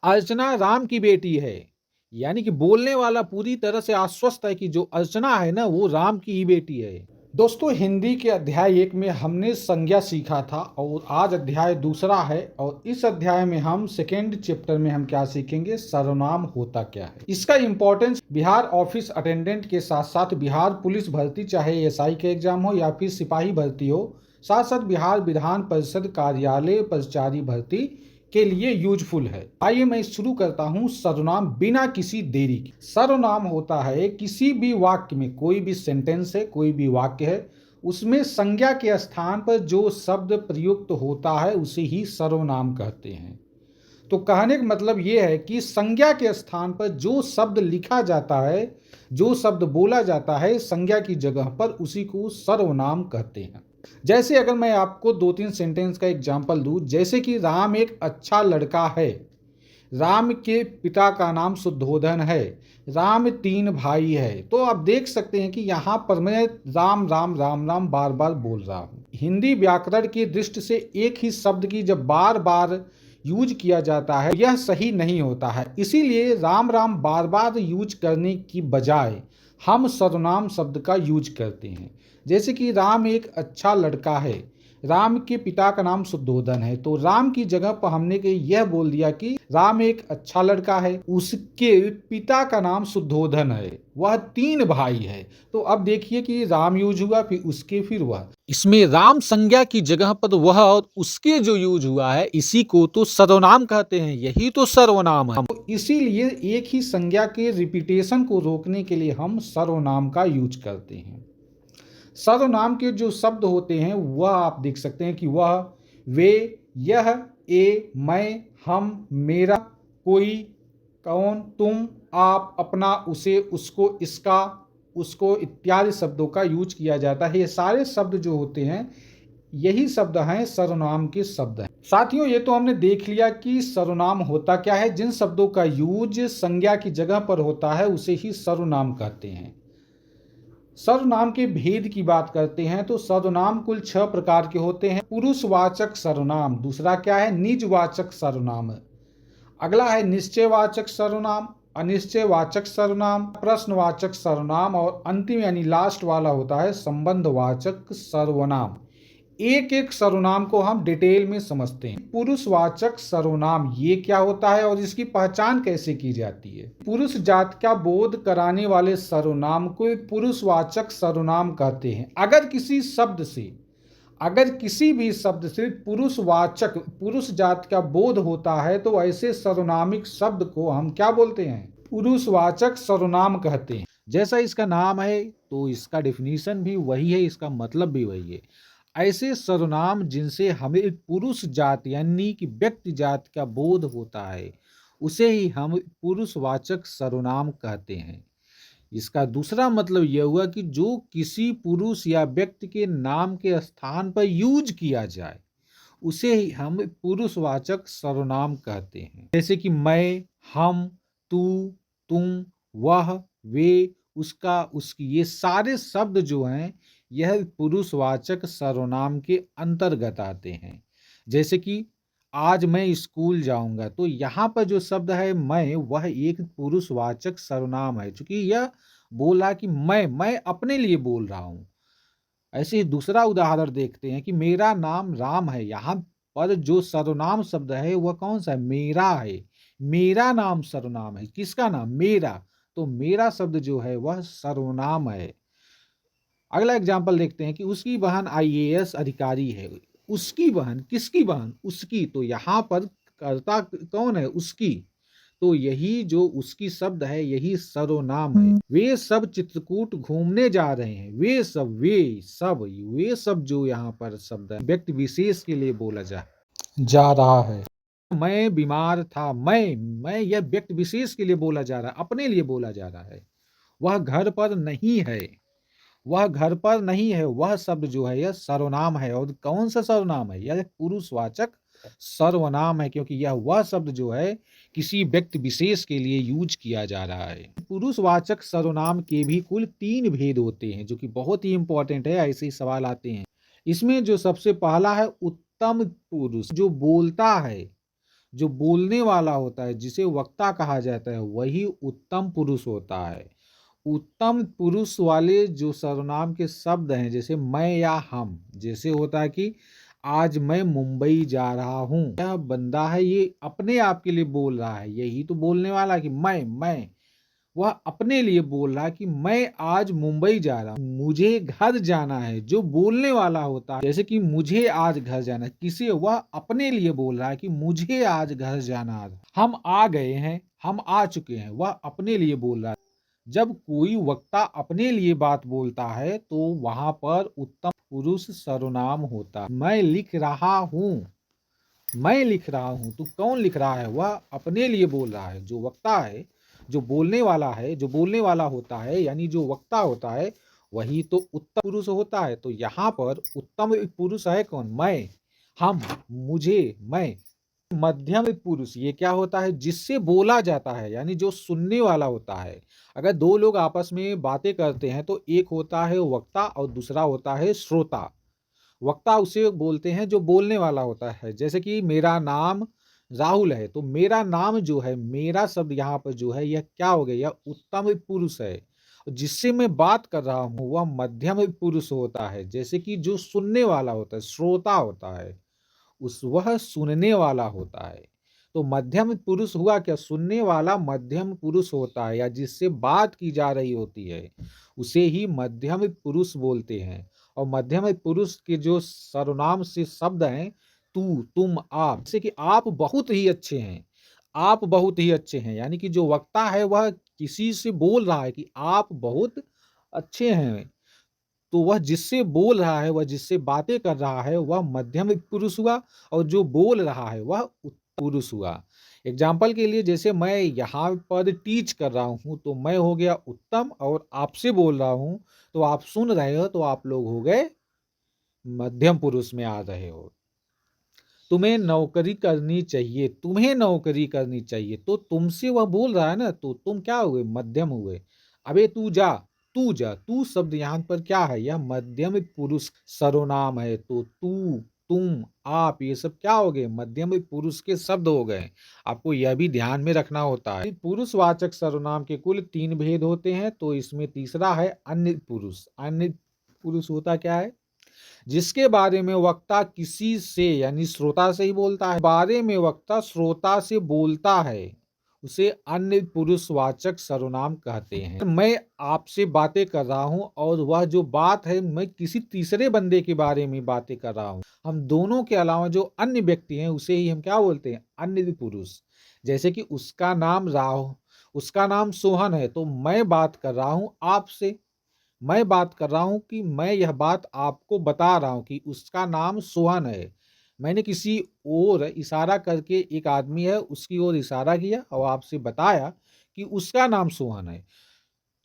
अर्चना राम की बेटी है। यानी कि बोलने वाला पूरी तरह से आश्वस्त है कि जो अर्चना है ना वो राम की ही बेटी है। दोस्तों, हिंदी के अध्याय 1 में हमने संज्ञा सीखा था और आज अध्याय दूसरा है और इस अध्याय में हम सेकेंड चैप्टर में हम क्या सीखेंगे, सर्वनाम होता क्या है। इसका इंपॉर्टेंस बिहार ऑफिस अटेंडेंट के साथ साथ बिहार पुलिस भर्ती, चाहे एसआई का एग्जाम हो या फिर सिपाही भर्ती हो, साथ साथ बिहार विधान परिषद कार्यालय कर्मचारी भर्ती के लिए यूजफुल है। आइए मैं शुरू करता हूं सर्वनाम बिना किसी देरी के। सर्वनाम होता है किसी भी वाक्य में, कोई भी सेंटेंस है, कोई भी वाक्य है, उसमें संज्ञा के स्थान पर जो शब्द प्रयुक्त होता है उसे ही सर्वनाम कहते हैं। तो कहने का मतलब यह है कि संज्ञा के स्थान पर जो शब्द लिखा जाता है, जो शब्द बोला जाता है संज्ञा की जगह पर, उसी को सर्वनाम कहते हैं। जैसे अगर मैं आपको 2-3 सेंटेंस का एग्जाम्पल दूं, जैसे कि राम एक अच्छा लड़का है, राम के पिता का नाम शुद्धोधन है, राम 3 भाई है। तो आप देख सकते हैं कि यहाँ पर मैं राम राम राम राम बार बार बोल रहा हूँ। हिंदी व्याकरण की दृष्टि से एक ही शब्द की जब बार बार यूज किया जाता है यह सही नहीं होता है। इसीलिए राम राम बार बार यूज करने की बजाय हम सर्वनाम शब्द का यूज करते हैं। जैसे कि राम एक अच्छा लड़का है, राम के पिता का नाम शुद्धोधन है, तो राम की जगह पर हमने यह बोल दिया कि राम एक अच्छा लड़का है, उसके पिता का नाम शुद्धोधन है, वह 3 भाई है। तो अब देखिए कि राम यूज हुआ, फिर उसके, फिर वह। इसमें राम संज्ञा की जगह पर वह और उसके जो यूज हुआ है, इसी को तो सर्वनाम कहते हैं, यही तो सर्वनाम है। तो इसीलिए एक ही संज्ञा के रिपीटेशन को रोकने के लिए हम सर्वनाम का यूज करते हैं। सर्वनाम के जो शब्द होते हैं वह आप देख सकते हैं कि वह, वे, यह, ए, मैं, हम, मेरा, कोई, कौन, तुम, आप, अपना, उसे, उसको, इसका, उसको इत्यादि शब्दों का यूज किया जाता है। ये सारे शब्द जो होते हैं यही शब्द हैं सर्वनाम के शब्द हैं। साथियों, ये तो हमने देख लिया कि सर्वनाम होता क्या है। जिन शब्दों का यूज संज्ञा की जगह पर होता है उसे ही सर्वनाम कहते हैं। सर्वनाम के भेद की बात करते हैं तो सर्वनाम कुल 6 प्रकार के होते हैं। पुरुषवाचक सर्वनाम, दूसरा क्या है, निजवाचक सर्वनाम, अगला है निश्चयवाचक सर्वनाम, अनिश्चयवाचक सर्वनाम, प्रश्नवाचक सर्वनाम और अंतिम यानी लास्ट वाला होता है संबंधवाचक सर्वनाम। एक एक सर्वनाम को हम डिटेल में समझते हैं। पुरुषवाचक सर्वनाम ये क्या होता है और इसकी पहचान कैसे की जाती है। पुरुष जात का बोध कराने वाले सर्वनाम को पुरुषवाचक सर्वनाम कहते हैं। अगर किसी भी शब्द से पुरुषवाचक, पुरुष जात का बोध होता है तो ऐसे सर्वनामिक शब्द को हम क्या बोलते हैं, पुरुषवाचक सर्वनाम कहते हैं। जैसा इसका नाम है तो इसका डेफिनेशन भी वही है, इसका मतलब भी वही है। ऐसे सर्वनाम जिनसे हमें पुरुष जात यानी कि व्यक्ति जात का बोध होता है उसे ही हम पुरुषवाचक सर्वनाम कहते हैं। इसका दूसरा मतलब यह हुआ कि जो किसी पुरुष या व्यक्ति के नाम के स्थान पर यूज किया जाए उसे ही हम पुरुषवाचक सर्वनाम कहते हैं। जैसे कि मैं, हम, तू, तुम, वह, वे, उसका, उसकी, ये सारे शब्द जो हैं यह पुरुषवाचक सर्वनाम के अंतर्गत आते हैं। जैसे कि आज मैं स्कूल जाऊंगा, तो यहाँ पर जो शब्द है मैं, वह एक पुरुषवाचक सर्वनाम है, क्योंकि यह बोला कि मैं अपने लिए बोल रहा हूं। ऐसे ही दूसरा उदाहरण देखते हैं कि मेरा नाम राम है, यहाँ पर जो सर्वनाम शब्द है वह कौन सा है, मेरा है। मेरा नाम सर्वनाम है, किसका नाम, मेरा। तो मेरा शब्द जो है वह सर्वनाम है। अगला एग्जाम्पल देखते हैं कि उसकी बहन आईएएस अधिकारी है। उसकी बहन, किसकी बहन, उसकी, तो यहाँ पर कर्ता कौन है, उसकी। तो यही जो उसकी शब्द है यही सर्वनाम है। वे सब चित्रकूट घूमने जा रहे हैं। वे सब जो यहाँ पर शब्द है व्यक्ति विशेष के लिए बोला जा रहा है। मैं बीमार था, मैं यह व्यक्ति विशेष के लिए बोला जा रहा है, अपने लिए बोला जा रहा है। वह घर पर नहीं है, वह शब्द जो है यह सर्वनाम है। और कौन सा सर्वनाम है, यह पुरुषवाचक सर्वनाम है, क्योंकि यह वह शब्द जो है किसी व्यक्ति विशेष के लिए यूज किया जा रहा है। पुरुषवाचक सर्वनाम के भी कुल 3 भेद होते हैं जो कि बहुत ही इंपॉर्टेंट है, ऐसे ही सवाल आते हैं। इसमें जो सबसे पहला है उत्तम पुरुष, जो बोलता है, जो बोलने वाला होता है, जिसे वक्ता कहा जाता है, वही उत्तम पुरुष होता है। उत्तम पुरुष वाले जो सर्वनाम के शब्द हैं, जैसे मैं या हम, जैसे होता है कि आज मैं मुंबई जा रहा हूँ। यह बंदा है, ये अपने आप के लिए बोल रहा है, यही तो बोलने वाला कि मैं वह अपने लिए बोल रहा है कि मैं आज मुंबई जा रहा हूँ, मुझे घर जाना है। जो बोलने वाला होता है, जैसे कि मुझे आज घर जाना है, किसी वह अपने लिए बोल रहा है कि मुझे आज घर जाना है। हम आ गए हैं, हम आ चुके हैं, वह अपने लिए बोल रहा है। जब कोई वक्ता अपने लिए बात बोलता है तो वहां पर उत्तम पुरुष सर्वनाम होता है। मैं लिख रहा हूँ, मैं लिख रहा हूं, तो कौन लिख रहा है? वह अपने लिए बोल रहा है। जो वक्ता है, जो बोलने वाला है, जो बोलने वाला होता है, यानी जो वक्ता होता है, वही तो उत्तम पुरुष होता है। तो यहाँ पर उत्तम पुरुष है कौन? मैं, हम, मुझे, मैं। मध्यम पुरुष ये क्या होता है? जिससे बोला जाता है, यानी जो सुनने वाला होता है। अगर दो लोग आपस में बातें करते हैं तो एक होता है वक्ता और दूसरा होता है श्रोता। वक्ता उसे बोलते हैं जो बोलने वाला होता है। जैसे कि मेरा नाम राहुल है, तो मेरा नाम जो है, मेरा शब्द यहाँ पर जो है, यह क्या हो गया? यह उत्तम पुरुष है। जिससे मैं बात कर रहा हूँ वह मध्यम पुरुष होता है। जैसे कि जो सुनने वाला होता है, श्रोता होता है, वह सुनने वाला होता है। तो मध्यम पुरुष हुआ क्या? सुनने वाला मध्यम पुरुष होता है, या जिससे बात की जा रही होती है, उसे ही मध्यम पुरुष बोलते हैं। और मध्यम पुरुष के जो सर्वनाम से शब्द हैं, तू, तुम, आप। जैसे कि आप बहुत ही अच्छे हैं, आप बहुत ही अच्छे हैं, यानी कि जो वक्ता है वह किसी से बोल रहा है कि आप बहुत अच्छे हैं। तो वह जिससे बोल रहा है, वह जिससे बातें कर रहा है, वह मध्यम पुरुष हुआ, और जो बोल रहा है वह उत्तम पुरुष हुआ। एग्जाम्पल के लिए, जैसे मैं यहाँ पर टीच कर रहा हूँ, तो मैं हो गया उत्तम, और आपसे बोल रहा हूँ तो आप सुन रहे हो, तो आप लोग हो गए मध्यम पुरुष में आ रहे हो। तुम्हें नौकरी करनी चाहिए, तुम्हें नौकरी करनी चाहिए, तो तुमसे वह बोल रहा है ना, तो तुम क्या हुए? मध्यम हुए। अबे तू जा, तू जा, तू शब्द यहाँ पर क्या है? यह मध्यम पुरुष सर्वनाम है। तो तू, तुम, आप, ये सब क्या हो गए? मध्यम पुरुष के शब्द हो गए। आपको यह भी ध्यान में रखना होता है। पुरुषवाचक सर्वनाम के कुल 3 भेद होते हैं, तो इसमें तीसरा है अन्य पुरुष। अन्य पुरुष होता क्या है? जिसके बारे में वक्ता किसी से, यानी श्रोता से ही बोलता है, बारे में वक्ता श्रोता से बोलता है, उसे अन्य पुरुषवाचक सर्वनाम कहते हैं। मैं आपसे बातें कर रहा हूं, और वह जो बात है, मैं किसी तीसरे बंदे के बारे में बातें कर रहा हूं, हम दोनों के अलावा जो अन्य व्यक्ति हैं, उसे ही हम क्या बोलते हैं? अन्य पुरुष। जैसे कि उसका नाम राव, उसका नाम सोहन है, तो मैं बात कर रहा हूं आपसे, मैं बात कर रहा हूं कि मैं यह बात आपको बता रहा हूं कि उसका नाम सोहन है। मैंने किसी ओर इशारा करके, एक आदमी है उसकी ओर इशारा किया और आपसे बताया कि उसका नाम सोहन है।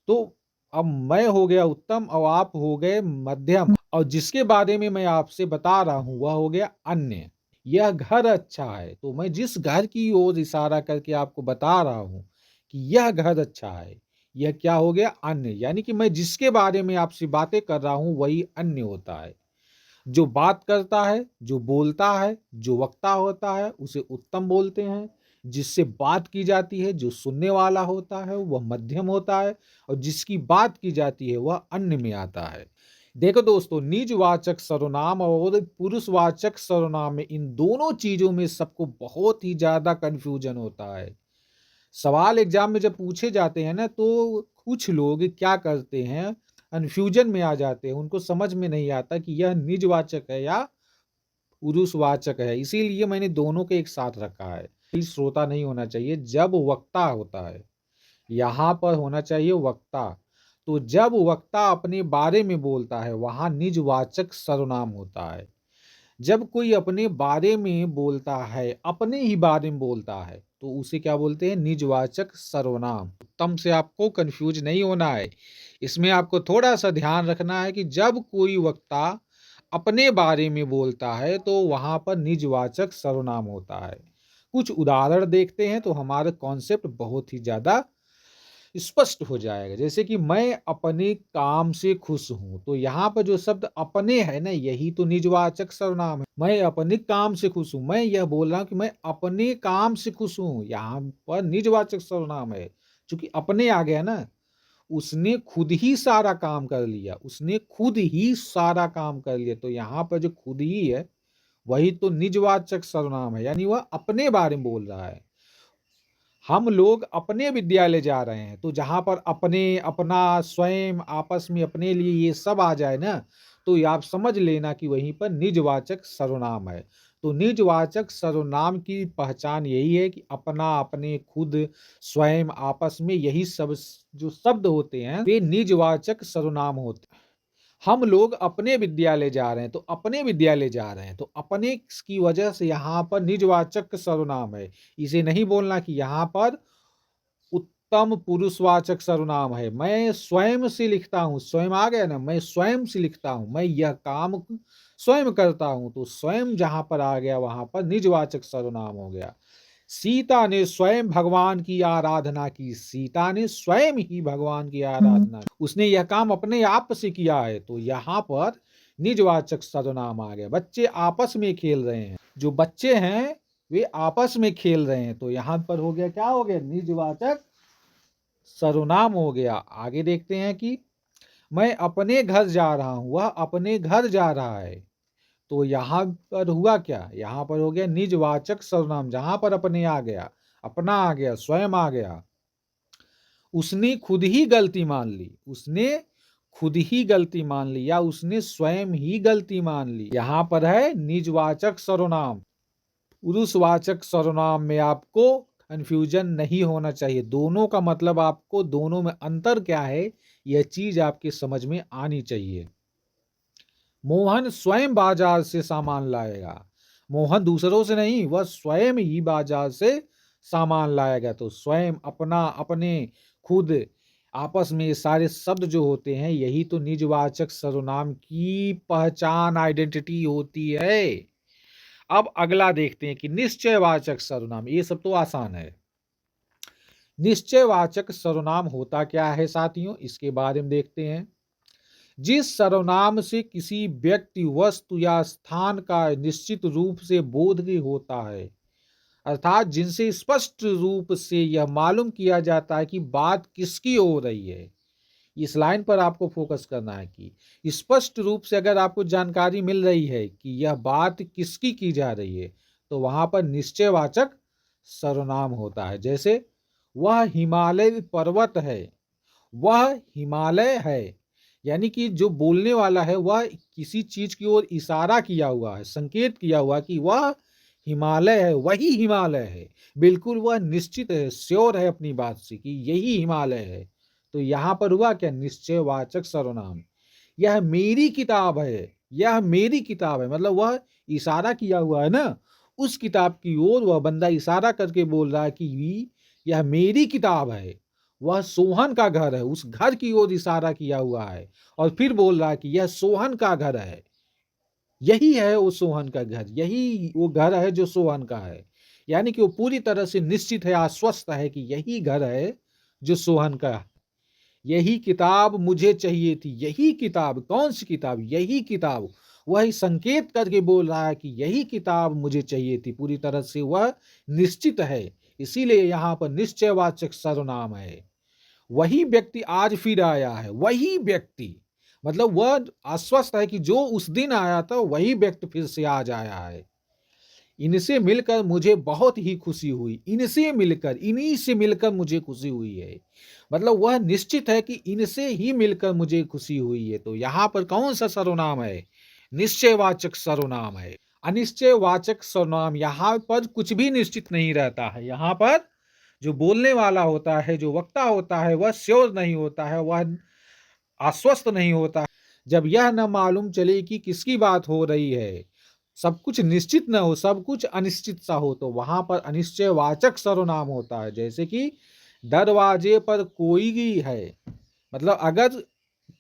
तो अब मैं हो गया उत्तम और आप हो गए मध्यम, और जिसके बारे में मैं आपसे बता रहा हूं वह हो गया अन्य। यह घर अच्छा है, तो मैं जिस घर की ओर इशारा करके आपको बता रहा हूं कि यह घर अच्छा है, यह क्या हो गया? अन्य। यानी कि मैं जिसके बारे में आपसे बातें कर रहा हूं वही अन्य होता है। जो बात करता है, जो बोलता है, जो वक्ता होता है, उसे उत्तम बोलते हैं। जिससे बात की जाती है, जो सुनने वाला होता है, वह मध्यम होता है, और जिसकी बात की जाती है वह अन्य में आता है। देखो दोस्तों, निजवाचक सर्वनाम और पुरुषवाचक सर्वनाम में, इन दोनों चीजों में सबको बहुत ही ज्यादा कंफ्यूजन होता है। सवाल एग्जाम में जब पूछे जाते हैं ना, तो कुछ लोग क्या करते हैं, कंफ्यूजन में आ जाते हैं, उनको समझ में नहीं आता कि यह निजवाचक है या पुरुषवाचक है। इसीलिए मैंने दोनों के एक साथ रखा है। श्रोता नहीं होना चाहिए जब वक्ता होता है, यहाँ पर होना चाहिए वक्ता। तो जब वक्ता अपने बारे में बोलता है, वहां निजवाचक सर्वनाम होता है। जब कोई अपने बारे में बोलता है, अपने ही बारे में बोलता है, तो उसे क्या बोलते हैं? निजवाचक सर्वनाम। उत्तम से आपको कंफ्यूज नहीं होना है। इसमें आपको थोड़ा सा ध्यान रखना है कि जब कोई वक्ता अपने बारे में बोलता है तो वहां पर निजवाचक सर्वनाम होता है। कुछ उदाहरण देखते हैं तो हमारा कॉन्सेप्ट बहुत ही ज्यादा स्पष्ट हो जाएगा। जैसे कि मैं अपने काम से खुश हूं, तो यहाँ पर जो शब्द अपने है ना, यही तो निजवाचक सर्वनाम है। मैं अपने काम से खुश हूं, मैं यह बोल रहा हूं कि मैं अपने काम से खुश हूं, यहाँ पर निजवाचक सर्वनाम है। चूंकि अपने आ गया ना, उसने खुद ही सारा काम कर लिया, उसने खुद ही सारा काम कर लिया, तो यहाँ पर जो खुद ही है वही तो निजवाचक सर्वनाम है, यानी वह अपने बारे में बोल रहा है। हम लोग अपने विद्यालय जा रहे हैं, तो जहां पर अपने, अपना, स्वयं, आपस में, अपने लिए ये सब आ जाए ना, तो ये आप समझ लेना कि वहीं पर निजवाचक सर्वनाम है। तो निजवाचक सर्वनाम की पहचान यही है कि अपना, अपने, खुद, स्वयं, आपस में, यही सब जो शब्द होते हैं वे निजवाचक सर्वनाम होते हैं। हम लोग अपने विद्यालय जा रहे हैं, तो अपने विद्यालय जा रहे हैं, तो अपने की वजह से यहाँ पर निजवाचक सर्वनाम है। इसे नहीं बोलना कि यहाँ पर उत्तम पुरुषवाचक सर्वनाम है। मैं स्वयं से लिखता हूं, स्वयं आ गया ना, मैं स्वयं से लिखता हूं, मैं यह काम स्वयं करता हूं, तो स्वयं जहां पर आ गया वहां पर निजवाचक सर्वनाम हो गया। सीता ने स्वयं भगवान की आराधना की, सीता ने स्वयं ही भगवान की आराधना की, उसने यह काम अपने आप से किया है, तो यहाँ पर निजवाचक सर्वनाम आ गया। बच्चे आपस में खेल रहे हैं, जो बच्चे हैं वे आपस में खेल रहे हैं, तो यहां पर हो गया, क्या हो गया, निजवाचक सर्वनाम हो गया। आगे देखते हैं कि मैं अपने घर जा रहा हूं, वह अपने घर जा रहा है, तो यहां पर हुआ क्या, यहां पर हो गया निजवाचक सर्वनाम, जहां पर अपने आ गया, अपना आ गया, स्वयं आ गया। उसने खुद ही गलती मान ली, उसने खुद ही गलती मान ली, या उसने स्वयं ही गलती मान ली, यहां पर है निजवाचक सर्वनाम। पुरुषवाचक सर्वनाम में आपको कंफ्यूजन नहीं होना चाहिए, दोनों का मतलब आपको, दोनों में अंतर क्या है यह चीज आपके समझ में आनी चाहिए। मोहन स्वयं बाजार से सामान लाएगा, मोहन दूसरों से नहीं, वह स्वयं ही बाजार से सामान लाएगा, तो स्वयं, अपना, अपने, खुद, आपस में ये सारे शब्द जो होते हैं यही तो निजवाचक सर्वनाम की पहचान, आइडेंटिटी होती है। अब अगला देखते हैं कि निश्चयवाचक सर्वनाम, ये सब तो आसान है। निश्चयवाचक सर्वनाम होता क्या है साथियों, इसके बारे में देखते हैं। जिस सर्वनाम से किसी व्यक्ति, वस्तु या स्थान का निश्चित रूप से बोध होता है, अर्थात जिनसे स्पष्ट रूप से यह मालूम किया जाता है कि बात किसकी हो रही है। इस लाइन पर आपको फोकस करना है कि स्पष्ट रूप से अगर आपको जानकारी मिल रही है कि यह बात किसकी की जा रही है, तो वहां पर निश्चयवाचक सर्वनाम होता है। जैसे वह हिमालय पर्वत है, वह हिमालय है, यानी कि जो बोलने वाला है वह किसी चीज की ओर इशारा किया हुआ है, संकेत किया हुआ कि वह हिमालय है, वही हिमालय है, बिल्कुल वह निश्चित है, श्योर है अपनी बात से कि यही हिमालय है। तो यहां पर हुआ क्या, निश्चयवाचक सर्वनाम। यह मेरी किताब है, यह मेरी किताब है, मतलब वह इशारा किया हुआ है ना उस किताब की ओर, वह बंदा इशारा करके बोल रहा है कि यह मेरी किताब है। वह सोहन का घर है, उस घर की ओर इशारा किया हुआ है, और फिर बोल रहा है कि यह सोहन का घर है, यही है वो सोहन का घर, यही वो घर है जो सोहन का है। यानी कि वो पूरी तरह से निश्चित है, आश्वस्त है कि यही घर है जो सोहन का है। यही किताब मुझे चाहिए थी, यही किताब, कौन सी किताब, यही किताब, वही संकेत करके बोल रहा है कि यही किताब मुझे चाहिए थी, पूरी तरह से वह निश्चित है, इसीलिए यहां पर निश्चयवाचक सर्वनाम है। वही व्यक्ति आज फिर आया है, वही व्यक्ति, मतलब वह आश्वस्त है कि जो उस दिन आया था वही व्यक्ति फिर से आज आया है। इनसे मिलकर मुझे बहुत ही खुशी हुई, इनसे मिलकर, इन्हीं से मिलकर मुझे खुशी हुई है, मतलब वह निश्चित है कि इनसे ही मिलकर मुझे खुशी हुई है। तो यहां पर कौन सा सर्वनाम है, निश्चयवाचक सर्वनाम है। अनिश्चयवाचक सर्वनाम, यहां पर कुछ भी निश्चित नहीं रहता है, यहां पर जो बोलने वाला होता है, जो वक्ता होता है, वह श्योर नहीं होता है, वह आश्वस्त नहीं होता है। जब यह न मालूम चले कि किसकी बात हो रही है, सब कुछ निश्चित न हो, सब कुछ अनिश्चित सा हो, तो वहां पर अनिश्चयवाचक सर्वनाम होता है। जैसे कि दरवाजे पर कोई है, मतलब अगर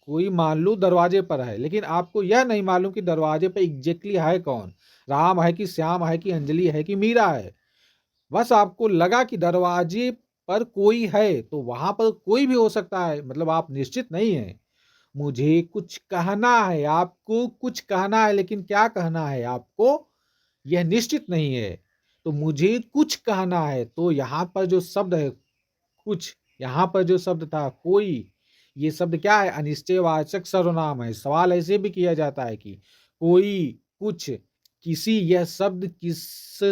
कोई मान लो दरवाजे पर है, लेकिन आपको यह नहीं मालूम कि दरवाजे पर एग्जैक्टली है कौन, राम है कि श्याम है कि अंजलि है कि मीरा है, बस आपको लगा कि दरवाजे पर कोई है तो वहां पर कोई भी हो सकता है, मतलब आप निश्चित नहीं है। मुझे कुछ कहना है, आपको कुछ कहना है, लेकिन क्या कहना है आपको यह निश्चित नहीं है। तो मुझे कुछ कहना है, तो यहाँ पर जो शब्द है कुछ, यहाँ पर जो शब्द था कोई, ये शब्द क्या है? अनिश्चयवाचक सर्वनाम है। सवाल ऐसे भी किया जाता है कि कोई, कुछ, किसी, यह शब्द किस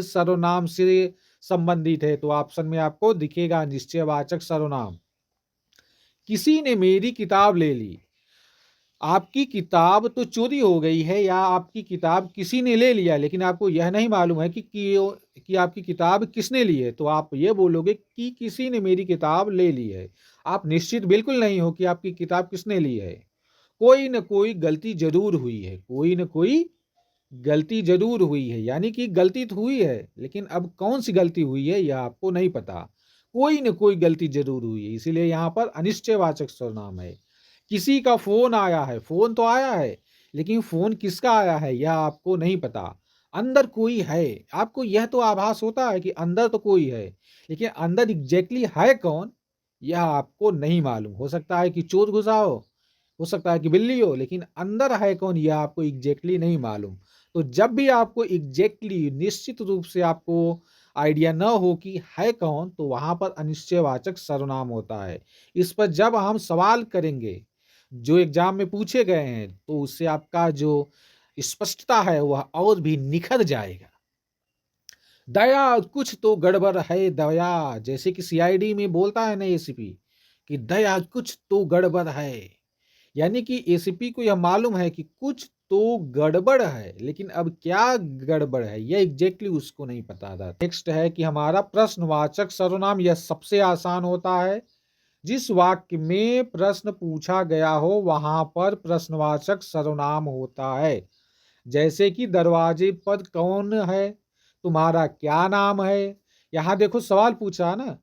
सर्वनाम से संबंधित है? तो ऑप्शन में आपको दिखेगा निश्चयवाचक सर्वनाम। किसी ने मेरी किताब ले ली। आपकी किताब तो चोरी हो गई है या आपकी किताब किसी ने ले लिया, लेकिन आपको यह नहीं मालूम है कि आपकी किताब किसने ली है। तो आप ये बोलोगे कि किसी ने मेरी किताब ले ली है। आप निश्चित बिल्कुल नहीं हो कि आपकी किताब किसने ली है। कोई न कोई गलती जरूर हुई है, कोई न कोई गलती जरूर हुई है, यानी कि गलती तो हुई है, लेकिन अब कौन सी गलती हुई है यह आपको नहीं पता। कोई न कोई गलती जरूर हुई है, इसीलिए यहाँ पर अनिश्चयवाचक सर्वनाम है। किसी का फोन आया है, फोन तो आया है, लेकिन फोन किसका आया है यह आपको नहीं पता। अंदर कोई है, आपको यह तो आभास होता है कि अंदर तो कोई है, लेकिन अंदर एग्जैक्टली है कौन यह आपको नहीं मालूम। हो सकता है कि चोर घुसा हो सकता है कि बिल्ली हो, लेकिन अंदर है कौन यह आपको एग्जैक्टली नहीं मालूम। तो जब भी आपको एग्जैक्टली निश्चित रूप से आपको आइडिया न हो कि है कौन, तो वहां पर अनिश्चयवाचक सर्वनाम होता है। इस पर जब हम सवाल करेंगे जो एग्जाम में पूछे गए हैं, तो उससे आपका जो स्पष्टता है वह और भी निखर जाएगा। दया, कुछ तो गड़बड़ है दया, जैसे कि सीआईडी में बोलता है ना एसीपी कि दया कुछ तो गड़बड़ है, यानी कि एसीपी को यह मालूम है कि कुछ तो गड़बड़ है, लेकिन अब क्या गड़बड़ है यह एग्जैक्टली उसको नहीं पता था। नेक्स्ट है कि हमारा प्रश्नवाचक सर्वनाम, यह सबसे आसान होता है। जिस वाक्य में प्रश्न पूछा गया हो वहां पर प्रश्नवाचक सर्वनाम होता है। जैसे कि दरवाजे पर कौन है, तुम्हारा क्या नाम है। यहाँ देखो सवाल पूछा ना,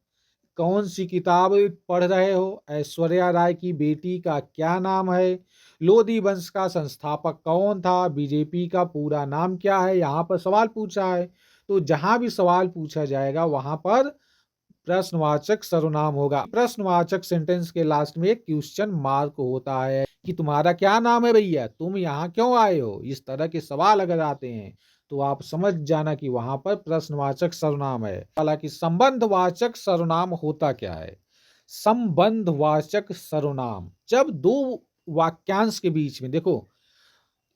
कौन सी किताब पढ़ रहे हो, ऐश्वर्या राय की बेटी का क्या नाम है, लोधी वंश का संस्थापक कौन था, बीजेपी का पूरा नाम क्या है। यहाँ पर सवाल पूछा है, तो जहां भी सवाल पूछा जाएगा वहां पर प्रश्नवाचक सर्वनाम होगा। प्रश्नवाचक सेंटेंस के लास्ट में एक क्वेश्चन मार्क होता है कि तुम्हारा क्या नाम है भैया, तुम यहाँ क्यों आए हो। इस तरह के सवाल अगर आते हैं तो आप समझ जाना कि वहां पर प्रश्नवाचक सर्वनाम है। हालांकि संबंधवाचक सर्वनाम होता क्या है? संबंधवाचक सर्वनाम, जब दो वाक्यांश के बीच में, देखो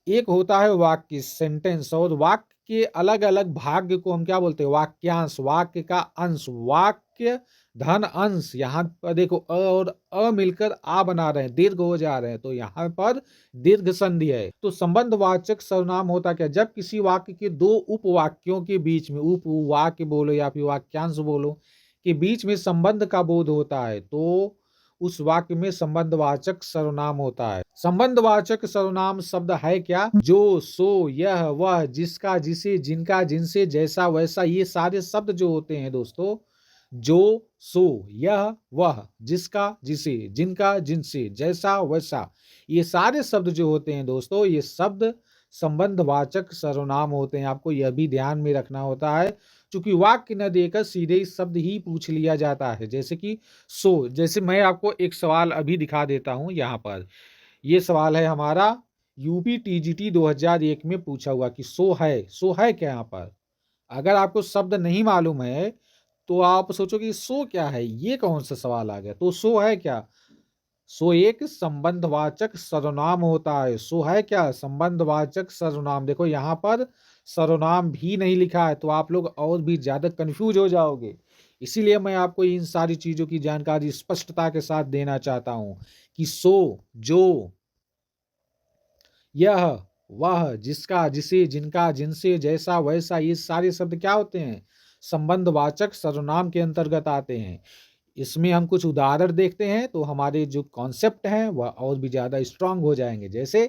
एक होता है वाक्य सेंटेंस, और वाक्य के अलग अलग भाग को हम क्या बोलते हैं? वाक्यांश, वाक्य का अंश, वाक्य धन अंश। यहाँ पर देखो अ और अ मिलकर आ बना रहे हैं, दीर्घ हो जा रहे हैं, तो यहाँ पर दीर्घ संधि है। तो संबंधवाचक सर्वनाम होता क्या? जब किसी वाक्य के दो उपवाक्यों के बीच में, उपवाक्य बोलो या फिर वाक्यांश बोलो, के बीच में संबंध का बोध होता है, तो उस वाक्य में संबंधवाचक सर्वनाम होता है। संबंधवाचक सर्वनाम शब्द है क्या? जो, सो, यह, वह, जिसका, जिसे, जिनका, जिनसे, जैसा, वैसा, ये सारे शब्द जो होते हैं दोस्तों, जो, सो, यह, वह, जिसका, जिसे, जिनका, जिनसे, जैसा, वैसा, ये सारे शब्द जो होते हैं दोस्तों, ये शब्द संबंधवाचक सर्वनाम होते हैं। आपको यह भी ध्यान में रखना होता है, क्योंकि वाक्य न देकर सीधे शब्द ही पूछ लिया जाता है। जैसे कि सो, जैसे मैं आपको एक सवाल अभी दिखा देता हूं। यहाँ पर ये सवाल है हमारा यूपी टीजीटी 2001 में पूछा हुआ कि सो है क्या। यहाँ पर अगर आपको शब्द नहीं मालूम है तो आप सोचोगे सो क्या है, ये कौन सा सवाल आ गया। तो सो है क्या? सो एक संबंधवाचक सर्वनाम होता है। सो है क्या? संबंधवाचक सर्वनाम। देखो यहाँ पर सर्वनाम भी नहीं लिखा है, तो आप लोग और भी ज्यादा कंफ्यूज हो जाओगे। इसीलिए मैं आपको इन सारी चीजों की जानकारी स्पष्टता के साथ देना चाहता हूं कि सो, जो, यह, वह, जिसका, जिसे, जिनका, जिनसे, जैसा, वैसा, ये सारे शब्द क्या होते हैं? संबंधवाचक सर्वनाम के अंतर्गत आते हैं। इसमें हम कुछ उदाहरण देखते हैं तो हमारे जो कॉन्सेप्ट हैं वह और भी ज्यादा स्ट्रांग हो जाएंगे। जैसे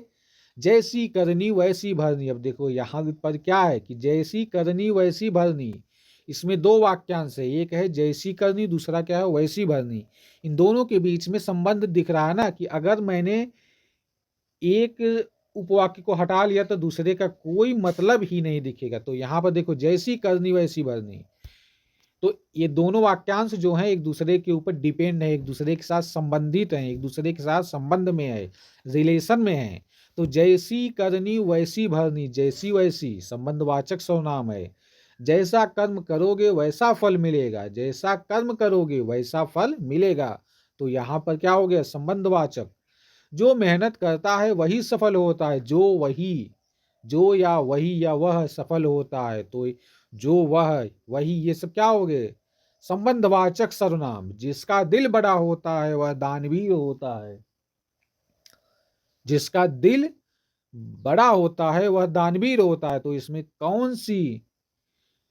जैसी करनी वैसी भरनी। अब देखो यहाँ पर क्या है कि जैसी करनी वैसी भरनी, इसमें दो वाक्यांश है, एक है जैसी करनी, दूसरा क्या है? वैसी भरनी। इन दोनों के बीच में संबंध दिख रहा है ना, कि अगर मैंने एक उपवाक्य को हटा लिया तो दूसरे का कोई मतलब ही नहीं दिखेगा। तो यहाँ पर देखो जैसी करनी वैसी भरनी, तो ये दोनों वाक्यांश जो हैं एक दूसरे के ऊपर डिपेंड है, एक दूसरे के साथ संबंधित हैं, एक दूसरे के साथ संबंध में है, रिलेशन में है। तो जैसी करनी वैसी भरनी, जैसी वैसी संबंधवाचक सर्वनाम है। जैसा कर्म करोगे वैसा फल मिलेगा, जैसा कर्म करोगे वैसा फल मिलेगा। तो यहाँ पर क्या हो गया, संबंधवाचक। जो मेहनत करता है वही सफल होता है, जो या वही या वह सफल होता है। तो जो वह वही ये सब क्या हो गए, संबंधवाचक सर्वनाम। जिसका दिल बड़ा होता है वह दानवीर होता है, जिसका दिल बड़ा होता है वह दानवीर होता है। तो इसमें कौन सी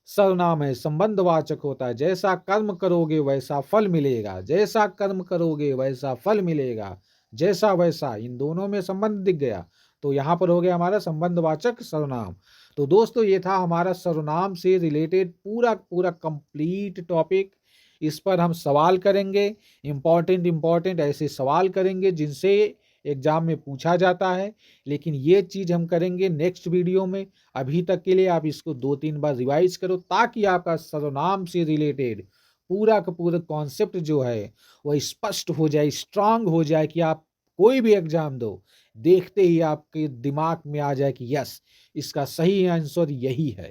सर्वनाम है, संबंधवाचक होता है। जैसा कर्म करोगे वैसा फल मिलेगा, जैसा कर्म करोगे वैसा फल मिलेगा, जैसा वैसा, इन दोनों में संबंध दिख गया। तो यहाँ पर हो गया हमारा संबंधवाचक सर्वनाम। तो दोस्तों ये था हमारा सर्वनाम से रिलेटेड पूरा पूरा कंप्लीट टॉपिक। इस पर हम सवाल करेंगे, इंपॉर्टेंट ऐसे सवाल करेंगे जिनसे एग्जाम में पूछा जाता है। लेकिन ये चीज हम करेंगे नेक्स्ट वीडियो में। अभी तक के लिए आप इसको 2-3 बार रिवाइज करो, ताकि आपका सर्वनाम से रिलेटेड पूरा का पूरा कॉन्सेप्ट जो है वह स्पष्ट हो जाए, स्ट्रांग हो जाए, कि आप कोई भी एग्जाम दो, देखते ही आपके दिमाग में आ जाए कि यस, इसका सही आंसर यही है।